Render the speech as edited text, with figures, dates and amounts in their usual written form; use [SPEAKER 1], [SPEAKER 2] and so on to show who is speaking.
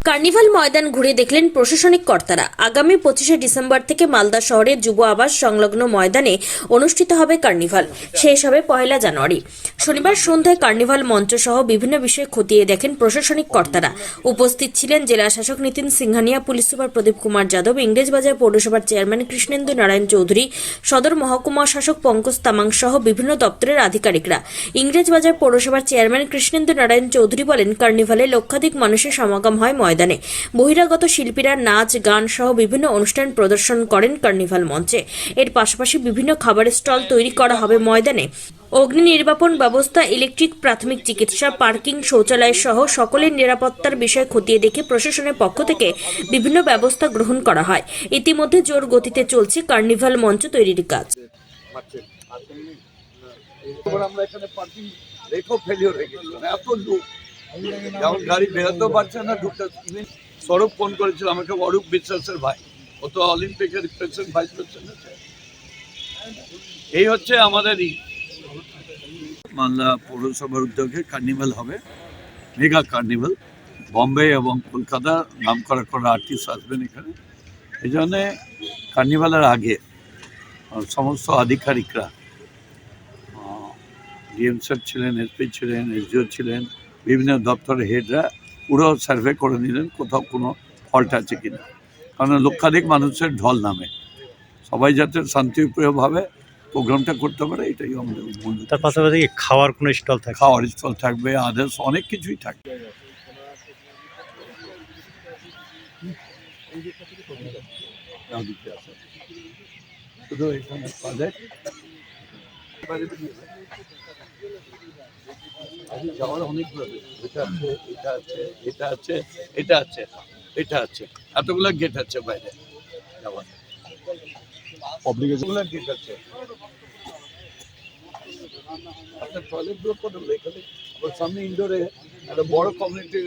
[SPEAKER 1] Carnival ময়দান ঘুরে দেখলেন প্রশাসনিক কর্তারা। আগামী 25শে ডিসেম্বর থেকে মালদা শহরের যুব আবাস সংলগ্ন ময়দানে অনুষ্ঠিত হবে কার্নিভাল, শেষ হবে 1 জানুয়ারি। শনিবার সন্ধ্যায় কার্নিভাল মঞ্চ সহ বিভিন্ন বিষয় খতিয়ে দেখেন প্রশাসনিক কর্তারা। উপস্থিত ছিলেন জেলা শাসক নিতিন সিংহানিয়া, পুলিশ সুপার প্রদীপ কুমার যাদব, ইংরেজবাজার পৌরসভার চেয়ারম্যান কৃষ্ণেন্দু নারায়ণ চৌধুরী, সদর মহকুমা শাসক পঙ্কজ তামাং সহ বিভিন্ন দপ্তরের আধিকারিকরা। ইংরেজবাজার পৌরসভার চেয়ারম্যান কৃষ্ণেন্দু নারায়ণ চৌধুরী বলেন, কার্নিভালে লক্ষাধিক মানুষের সমাগম হয় ময়দানে। বহিরাগত শিল্পীরা নাচ গান সহ বিভিন্ন অনুষ্ঠান প্রদর্শন করেন কার্নিভাল মঞ্চে। এর পাশাপাশি বিভিন্ন খাবারের স্টল তৈরি করা হবে ময়দানে। অগ্নি নির্বাপন ব্যবস্থা, ইলেকট্রিক, প্রাথমিক চিকিৎসা, পার্কিং, শৌচালয় সহ সকলের নিরাপত্তার বিষয় খতিয়ে দেখে প্রশাসনের পক্ষ থেকে বিভিন্ন ব্যবস্থা গ্রহণ করা হয়। ইতিমধ্যে জোর গতিতে চলছে কার্নিভাল মঞ্চ তৈরির কাজ।
[SPEAKER 2] আমরা এখানে পার্কিং রেখো ফেলিওর হয়ে গেছিল, এত লোক যেমন গাড়ি বেরোতেও পারছে না, ঢুকতে। সৌরভ ফোন করেছিল আমাকে, অরূপ বিশ্বাসের ভাই, ও তো অলিম্পিকের প্রেসিডেন্ট, ভাইস প্রেসিডেন্ট আছে। এই হচ্ছে আমাদের মালদা পৌরসভার উদ্যোগে কার্নিভাল হবে, মেগা কার্নিভাল। বম্বে এবং কলকাতা নাম করা আর্টিস্ট আসবেন এখানে। এই জন্যে কার্নিভালের আগে সমস্ত আধিকারিকরা, ডিএম স্যার ছিলেন, এসপি ছিলেন, এসডিও ছিলেন, বিভিন্ন দপ্তরের হেডরা পুরো সার্ভে করে নিলেন কোথাও কোনো ফল্ট আছে কিনা। কারণ লক্ষাধিক মানুষের ঢল নামে, সবাই যাতে শান্তিপ্রিয়ভাবে প্রোগ্রামটা করতে পারে, এটাই আমাদের মূল।
[SPEAKER 3] তার পাশাপাশি খাওয়ার কোনো স্টল থাকবে,
[SPEAKER 2] খাওয়ার স্টল থাকবে, আদার্স অনেক কিছুই থাকবে। শুধু এখানে যাওয়ার অনেক এটা আছে, এটা আছে, এটা আছে, এটা আছে, এটা আছে, এতগুলো গেট আছে বাইরে যাওয়ার, পাবলিকের গেট আছে। আপনার টয়লেট গুলো করে এখানে আবার সামনে ইনডোরে একটা বড় কমিউনিটি